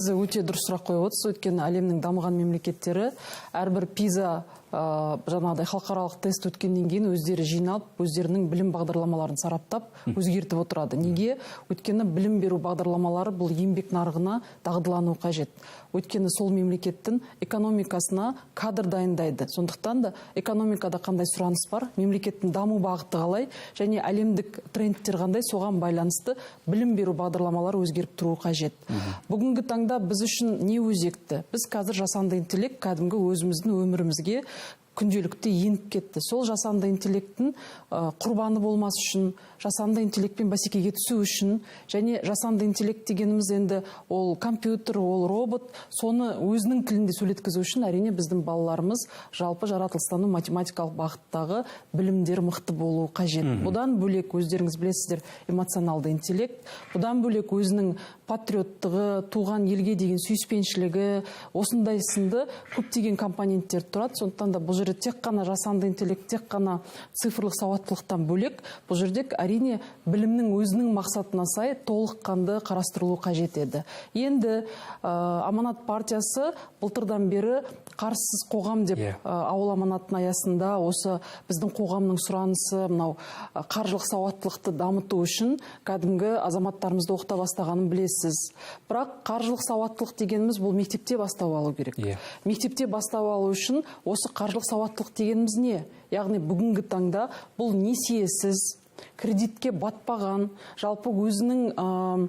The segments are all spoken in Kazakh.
Өте дұрыс сұрақ қойып отырсыз, өйткені әлемнің дамыған мемлекеттері әрбір пиза жаңағыдай халықаралық тест өткеннен кейін өздері жиналып, өздерінің білім бағдарламаларын сараптап, өзгертіп отырады. Неге? Өйткені білім беру бағдарламалары бұл еңбек нарығына дағдылану қажет. Өйткені сол мемлекеттің экономикасына кадр дайындайды. Сондықтан да экономикада қандай сұраныс бар, мемлекеттің даму бағыты қалай, және әлемдік трендтер қандай, соған байланысты білім беру бағдарламалары өзгеріп тұруы қажет. Бүгінгі таңда біз үшін не өзекті? Біз қазір жасанды интеллект кәдімгі өзіміздің өмірімізге күнделікті еніп кетті. Сол жасанды интеллекттің құрбаны болмас үшін, жасанды интеллектпен бәсекеге түсу үшін, және жасанды интеллект дегеніміз енді ол компьютер, ол робот, соны өзінің тілінде сөйлеткізу үшін әрине біздің балаларымыз жалпы жаратылыстану математикалық бағыттағы білімдері мықты болуы қажет. Бұдан бөлек өздеріңіз білесіздер эмоционалды интеллект, бұдан бөлек өзінің патриоттығы, туған елге деген сүйіспеншілігі, осындай сынды көптеген компоненттер тұрады. Сондықтан да бұл жерде тек қана жасанды интеллект, тек қана цифрлық сауаттылықтан бөлек, бұл жерде әрине білімнің өзінің мақсатына сай толыққанды қарастырылу қажет еді. Енді Аманат партиясы былтырдан бері қарсыз қоғам деп ауыл аманаттың аясында осы біздің қоғамның сұранысы мынау қаржылық сауаттылықты дамыту үшін кәдімгі азаматтарымызды оқыта бастағанын білесіз. Бірақ қаржылық сауаттылық дегеніміз бұл мектепте бастау алу керек. Мектепте бастау алу үшін осы қаржылық сауаттылық дегеніміз не? Яғни бүгінгі таңда бұл несиесіз, кредитке батпаған, жалпы өзінің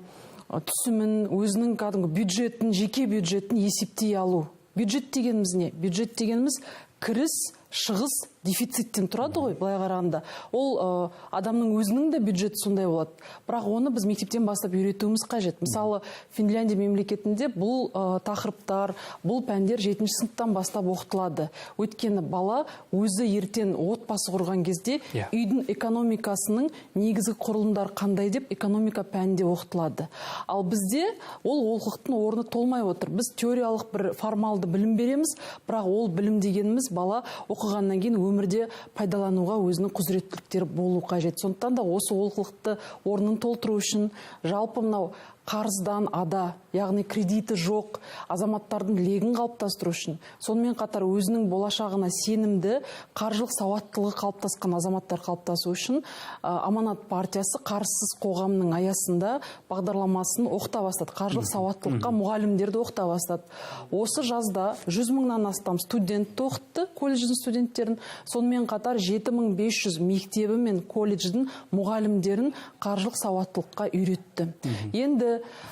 түсімін, өзінің кәдімгі бюджетін, жеке бюджетін есептей алу. Бюджет дегеніміз не? Бюджет дегеніміз кіріс, шығыс, дефициттен тұрады ғой, былай қарағанда. Ол адамның өзінің де бюджеті сондай болады. Бірақ оны біз мектептен бастап үйретуіміз қажет. Мысалы, Финляндия мемлекетінде бұл тақырыптар, бұл пәндер 7-ші сыныптан бастап оқытылады. Өйткені бала өзі ертең отбасы құрған кезде үйдің экономикасының негізгі құрылымдары қандай деп экономика пәнінде оқытылады. Ал бізде ол олқылықтың орны толмай отыр. Біз теориялық бір формалды білім береміз, бірақ ол білім дегеніміз бала оқығаннан кейін өмірде пайдалануға өзінің құзыреттіліктері болу қажет. Сондықтан да осы олқылықты орнын толтыру үшін жалпы мынау қарыздан ада, яғни кредиті жоқ азаматтардың легін қалыптастыру үшін, сонымен қатар өзінің болашағына сенімді, қаржылық сауаттылығы қалыптасқан азаматтар қалыптасу үшін Аманат партиясы қарсыз қоғамның аясында бағдарламасын оқыта бастады. Қаржылық сауаттылыққа мұғалімдерді оқыта бастады. Осы жазда 100 мыңнан астам студент оқытты, колледждің студенттерін, сонымен қатар 7500 мектебі мен колледждің мұғалімдерін қаржылық сауаттылыққа үйретті. Енді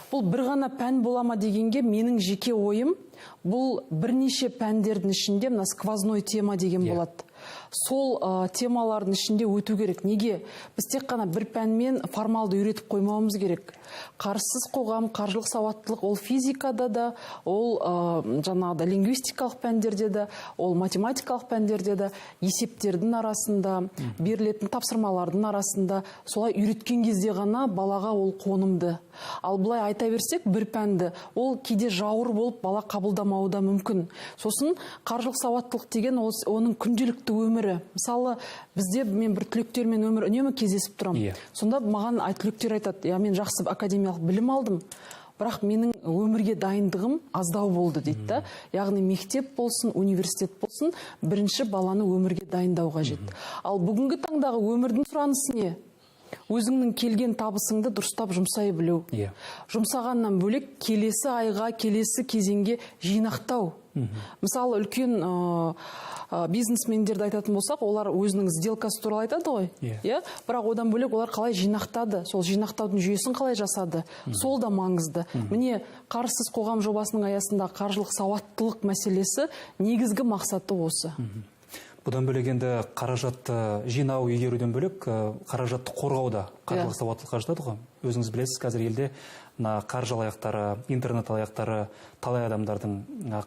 бұл бір ғана пән болама дегенге менің жеке ойым, бұл бірнеше пәндердің ішінде мына сквозной тема деген болады. Сол темалардың ішінде өту керек. Неге? Біз тек қана бір пәнмен формалды үйретіп қоймауымыз керек. Қарсыз қоғам, қаржылық сауаттылық ол физикада да, ол жаңағыда лингвистикалық пәндерде де, ол математикалық пәндерде де, есептердің арасында, берілетін тапсырмалардың арасында солай үйреткен кезде ғана балаға ол қонымды. Ал былай айта берсек, бір пәнді ол кейде жауыр болып бала қабылдамауы да мүмкін. Сосын қаржылық сауаттылық деген оның күнделікті өмірі. Мысалы, бізде мен бір түлектермен үнемі кездесіп тұрам. Сонда маған түлектер айтады, мен жақсы академиялық білім алдым, бірақ менің өмірге дайындығым аздау болды дейді. Яғни мектеп болсын, университет болсын, бірінші баланы өмірге дайындау қажет. Ал бүгінгі таңдағы өмірдің сұранысы не? Өзіңнің келген табысыңды дұрыстап жұмсай білу. Жұмсағаннан бөлек келесі айға, келесі кезеңге жинақтау. Мысалы, үлкен бизнесмендерді айтатын болсақ, олар өзінің сделкасы туралы айтады ғой. Бірақ одан бөлек олар қалай жинақтады, сол жинақтаудың жүйесін қалай жасады, сол да маңызды. Міне, қарсыз қоғам жобасының аясында қаржылық сауаттылық мәселесі негізгі мақсаты осы. Бұдан бөлек енді қаражатты жинау, игеруден бөлек қаражатты қорғауда қаржылық сауаттылыққа жатады ғой. Өзіңіз білесіз, қазір елде қаржы алаяқтары, интернет алаяқтары талай адамдардың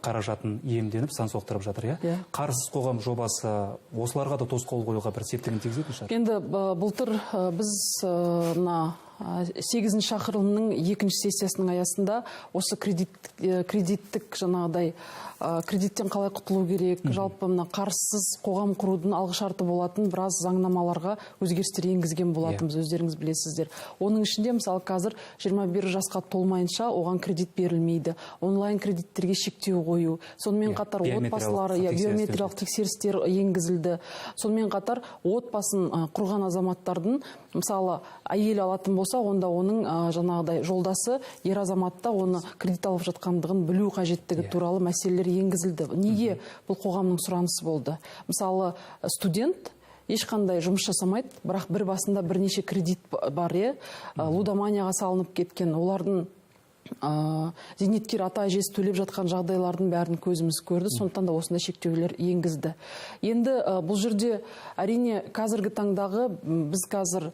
қаражатын иемденіп сан соқтырып жатыр. Қарсыз қоғам жобасы осыларға да тосқауыл қоюға бір септігін тигізетін шығар. Енді былтыр біз 8 шақырылымның 2 сессиясының аясында осы кредиттік жаңағыдай кредиттен қалай құтылу керек, жалпы мына қарызсыз қоғам құрудың алғышарты болатын біраз заңнамаларға өзгерістер енгізген болатынбыз, өздеріңіз білесіздер. Оның ішінде мысалы қазір 21 жасқа толмайынша оған кредит берілмейді. Онлайн кредиттерге шектеу қою. Сонымен қатар отбасылары биометриялық тексерістер енгізілді. Сонымен қатар отбасын құрған азаматтардың мысалы әйел алатын болса, онда оның жаңағыдай жолдасы ер азаматта оны кредит алып жатқандығын білу қажеттігі туралы мәселелер енгізілді. Неге? Бұл қоғамның сұранысы болды. Мысалы студент ешқандай жұмыс жасамайды, бірақ бір басында бірнеше кредит бар, лудоманияға салынып кеткен, олардың зейнеткер ата-әжесі төлеп жатқан жағдайлардың бәрін көзіміз көрді, сондықтан да осындай шектеулер енгізді. Енді бұл жерде әрине қазіргі таңдағы біз қазір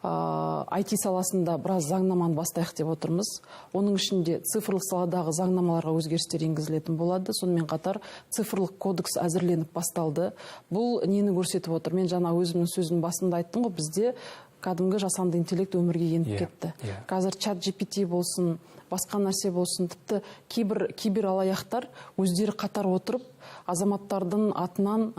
IT саласында біраз заңнаманы бастайық деп отырмыз. Оның ішінде цифрлық саладағы заңнамаларға өзгерістер енгізілетін болады. Сонымен қатар цифрлық кодекс әзірленіп басталды. Бұл нені көрсетіп отыр? Мен жаңа өзімнің сөзімнің басында айттым ғой, бізде кәдімгі жасанды интеллект өмірге еніп кетті. Қазір чат GPT болсын, басқа нәрсе болсын, тіпті кибер алаяқтар өздері қатар отырып, азаматтардың атынан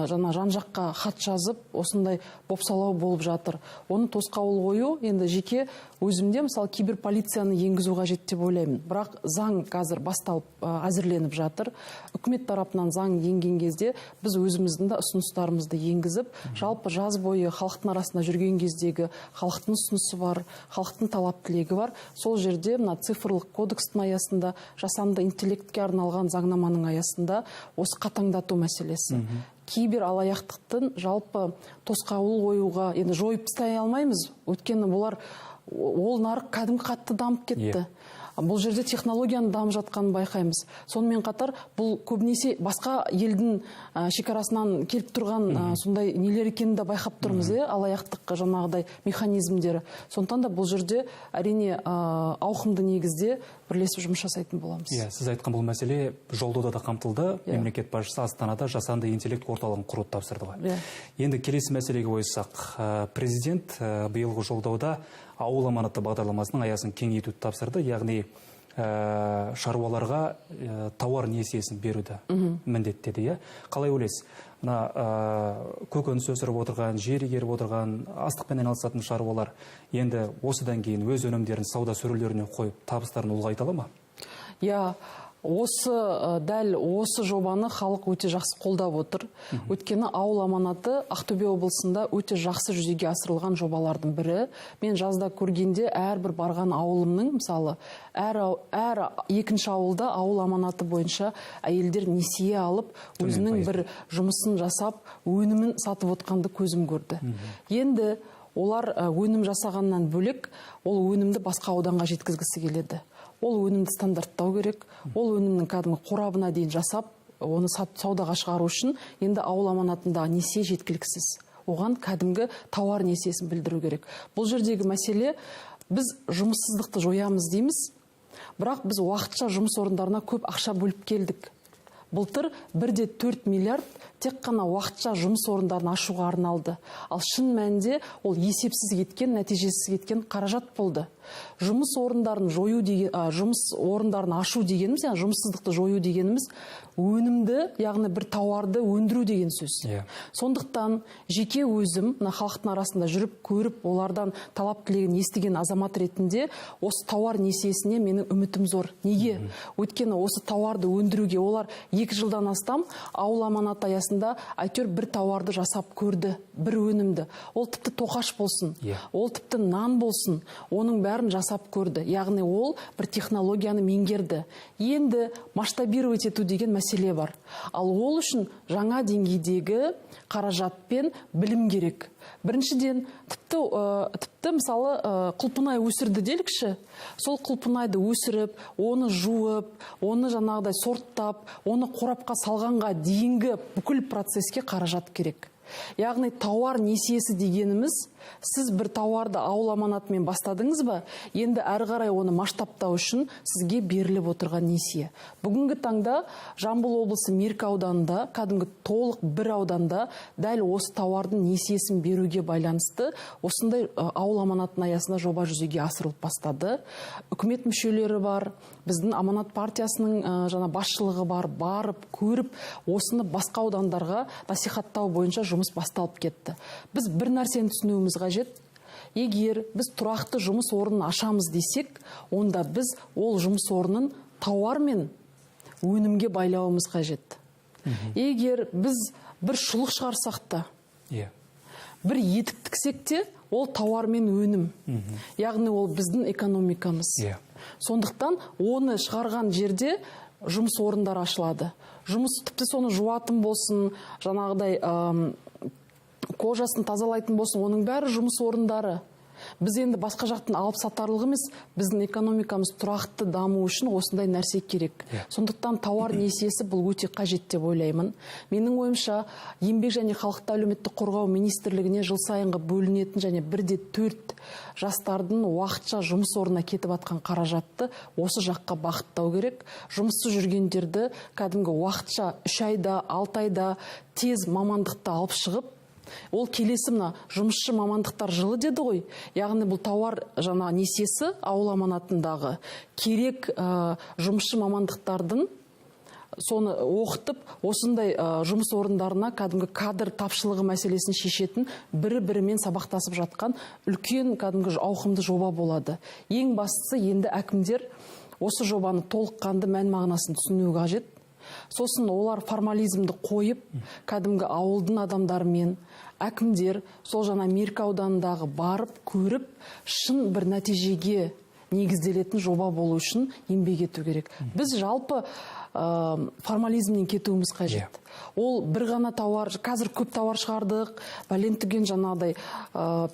жан-жаққа хат жазып, осындай бопсалау болып жатыр. Оны тосқауыл қою, енді жеке өзімде мысалы киберполицияны енгізу қажет деп ойлаймын. Бірақ заң қазір басталып әзірленіп жатыр. Үкімет тарапынан заң енген кезде біз өзіміздің де ұсыныстарымызды енгізіп, жалпы жаз бойы халықтың арасында жүрген кездегі халықтың ұсынысы бар, халықтың талап тілегі бар. Сол жерде мына цифрлық кодекстің аясында, жасанды интеллектке арналған заңнаманың аясында осы қатаңдату мәселесі. Кибер алаяқтықтың жалпы тосқауыл қоюға, енді жойып тастай алмаймыз, өйткені бұлар ол нарық кәдімгі қатты дамып кетті. Бұл жерде технологияның дамып жатқанын байқаймыз. Сонымен қатар бұл көбінесе басқа елдің шекарасынан келіп тұрған сондай нелер екенін де байқап тұрмыз, алаяқтық жаңағыдай механизмдері. Сондықтан да бұл жерде әрине ауқымды негізде бірлесіп жұмыс жасайтын боламыз. Сіз айтқан бұл мәселе жолдауда да қамтылды. Мемлекет басшысы Астанада жасанды интеллект орталығын құруды тапсырды ғой. Енді келесі мәселеге ойыссақ, президент биылғы жолдауда ауыл аманаты бағдарламасының аясын кеңейтуді тапсырды, яғни шаруаларға тауар несиесін беруді міндеттеді. Қалай ойлайсыз? Көкөніс өсіріп отырған, жер игеріп отырған, астықпен айналысатын шаруалар енді осыдан кейін өз өнімдерін сауда сөрелеріне қойып табыстарын ұлғайта ала ма? Дәл осы жобаны халық өте жақсы қолдап отыр. Өйткені ауыл аманаты Ақтөбе облысында өте жақсы жүзеге асырылған жобалардың бірі. Мен жазда көргенде әрбір барған ауылымның, мысалы, әр екінші ауылда ауыл аманаты бойынша әйелдер несие алып, өзінің бір жұмысын жасап, өнімін сатып отқанды көзім көрді. Енді олар өнім жасағаннан бөлек, ол өнімді басқа ауданға жеткізгісі келеді. Ол өнімді стандарттау керек, ол өнімнің кәдімгі қорабына дейін жасап, оны саудаға шығару үшін енді ауыл аманатында несие жеткіліксіз. Оған кәдімгі тауар несиесін білдіру керек. Бұл жердегі мәселе, біз жұмыссыздықты жоямыз дейміз, бірақ біз уақытша жұмыс орындарына көп ақша бөліп келдік. Былтыр 1,4 миллиард тек қана уақытша жұмыс орындарын ашуға арналды. Ал шын мәнінде ол есепсіз кеткен, нәтижесіз кеткен қаражат болды. Жұмыс орындарын ашу дегеніміз, жұмыссыздықты жою дегеніміз өнімді, яғни бір тауарды өндіру деген сөз. Сондықтан жеке өзім халықтың арасында жүріп көріп, олардан талап тілегін естіген азамат ретінде осы тауар несиесіне менің үмітім зор. Неге? Өйткені осы тауарды өндіруге олар 2 жылдан астам ауыл аманаты аясында әйтеуір бір тауарды жасап көрді, бір өнімді. Ол тіпті тоқаш болсын, ол тіпті нан болсын, оның бәрін жасап көрді. Яғни ол бір технологияны меңгерді. Енді масштабировать ету деген мәселе бар. Ал ол үшін жаңа деңгейдегі қаражат пен білім керек. Біріншіден, тіпті мысалы құлпынай өсірді делікші. Сол құлпынайды өсіріп, оны жуып, оны жаңағыдай сорттап, оны қорапқа салғанға дейінгі бүкіл процеске қаражат керек. Яғни тауар несиесі дегеніміз Сіз бір тауарды ауыл аманатымен бастадыңыз ба, енді әрі қарай оны масштабтау үшін сізге беріліп отырған несие. Бүгінгі таңда Жамбыл облысы Меркі ауданында, кәдімгі толық бір ауданда дәл осы тауардың несиесін беруге байланысты осындай ауыл аманатының аясында жоба жүзеге асырылып бастады. Үкімет мүшелері бар, біздің аманат партиясының басшылығы бар, барып, көріп, осыны басқа аудандарға насихаттау бойынша жұмыс басталып кетті. Біз бір нәрсені түсінуіміз қажет. Егер біз тұрақты жұмыс орнын ашамыз десек, онда біз ол жұмыс орнын тауар мен өнімге байлауымыз қажет. Егер біз бір шұлық шығарсақ та, бір етік тіксек те, ол тауар мен өнім. Яғни ол біздің экономикамыз. Сондықтан оны шығарған жерде жұмыс орындары ашылады. Жұмыс тіпті соны жуатын болсын, жаңағыдай кожасын тазалайтын болсын, оның бәрі жұмыс орындары. Біз енді басқа жақтың алып сатарлық емес, біздің экономикамыз тұрақты даму үшін осындай нәрсе керек. Сондықтан тауар несиесі бұл өте қажет деп ойлаймын. Менің ойымша, еңбек және халықты әлеуметтік қорғау министрлігіне жыл сайынғы бөлінетін және 1,4 жастардың уақытша жұмыс орнына кетіп атқан қаражатты осы жаққа бағыттау керек. Жұмыссыз жүргендерді кәдімгі уақытша 3 айда, 6 айда тез мамандықты алып шығып, ол келесі мына жұмысшы мамандықтар жылы деді ғой. Яғни бұл тауар жаңа несиесі ауыл аманатындағы керек жұмысшы мамандықтардың соны оқытып, осындай жұмыс орындарына кәдімгі кадр тапшылығы мәселесін шешетін, бірі-бірімен сабақтасып жатқан үлкен кәдімгі ауқымды жоба болады. Ең бастысы енді әкімдер осы жобаны толыққанды мән мағынасын түсінуі қажет. Сосын олар формализмді қойып, кәдімгі ауылдың адамдарымен, әкімдер сол жаңа Меркі ауданындағы барып, көріп, шын бір нәтижеге негізделетін жоба болу үшін еңбек ету керек. Біз жалпы формализмнен кетуіміз қажет. Ол бір ғана тауар, қазір көп тауар шығардық, бәлен түген жаңағыдай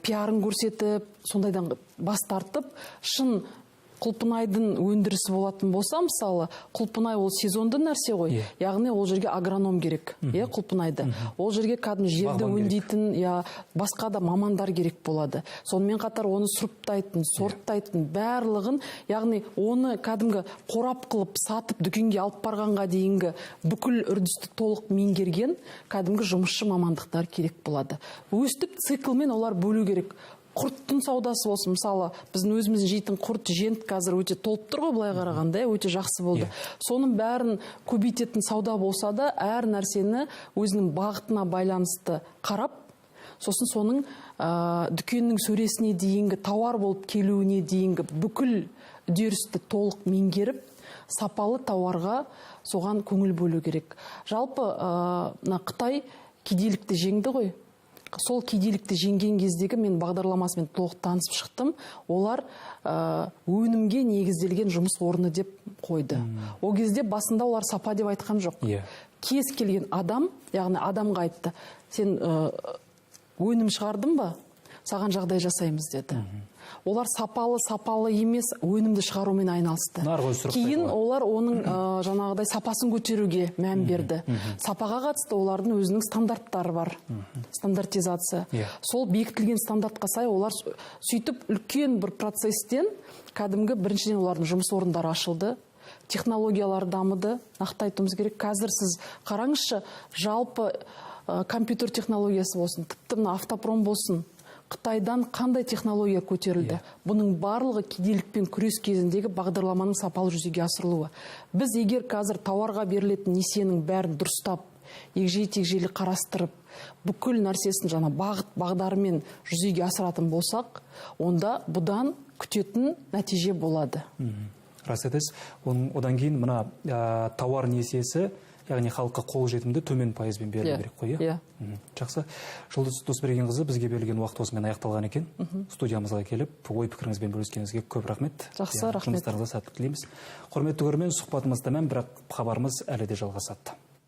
пиарын көрсетіп, сондайдан бас тартып, шын құлпынайдың өндірісі болатын болса, мысалы, құлпынай ол сезонды нәрсе ғой. Яғни ол жерге агроном керек, құлпынайды. Ол жерге кәдімгі жерді өңдейтін, басқа да мамандар керек болады. Сонымен қатар оны сұрыптайтын, сорттайтын барлығын, яғни оны кәдімгі қорап қылып, сатып, дүкенге алып барғанға дейінгі бүкіл үрдісті толық меңгерген кәдімгі жұмысшы мамандықтар керек болады. Өстіп циклмен олар бөлу керек. Құрттың саудасы болсын, мысалы, біздің өзіміздің жейтін құрт, жент қазір өте толып тұр ғой, былай қарағанда, өте жақсы болды. Соның бәрін көбейтетін сауда болса да, әр нәрсені өзінің бағытына байланысты қарап, сосын соның дүкеннің сөресіне дейінгі, тауар болып келуіне дейінгі бүкіл үдерісті толық меңгеріп, сапалы тауарға соған көңіл бөлу керек. Жалпы Қытай кедейлікті жеңді ғой. Сол кедейлікті жеңген кездегі мен бағдарламасымен толық танысып шықтым. Олар өнімге негізделген жұмыс орны деп қойды. Ол кезде басында олар сапа деп айтқан жоқ. Кез келген адам, яғни адамға айтты, сен өнім шығардың ба? Саған жағдай жасаймыз деді. Олар сапалы емес өнімді шығарумен айналысты. Кейін олар оның жаңағыдай сапасын көтеруге мән берді. Сапаға қатысты олардың өзінің стандарттары бар. Стандартизация. Сол бекітілген стандартқа сай олар сөйтіп үлкен бір процестен кәдімгі біріншіден олардың жұмыс орындары ашылды. Технологиялар дамыды. Нақты айтуымыз керек. Қазір сіз қараңызшы, жалпы компьютер технологиясы болсын, тіпті автопром болсын, Қытайдан қандай технология көтерілді? Бұның барлығы кедейлікпен күрес кезіндегі бағдарламаның сапалы жүзеге асырылуы. Біз егер қазір тауарға берілетін несиенің бәрін дұрыстап, егжей-тегжейлі қарастырып, бүкіл нәрсесін жаңа бағдарымен жүзеге асыратын болсақ, онда бұдан күтетін нәтиже болады. Рас айтасыз. Одан кейін мына тауар несиесі, яғни халыққа қолжетімді төмен пайызбен берілу керек қой, Жақсы. Жұлдыз Досбергенқызы, бізге берілген уақыт осымен аяқталған екен. Студиямызға келіп, ой пікіріңізбен бөліскеніңізге көп рахмет. Жақсы, рахмет. Жұмыстарыңызға сәттілік тілейміз. Құрметті көрермен, сұхбатымыз тәмам, бірақ хабарымыз әлі де жалғасады.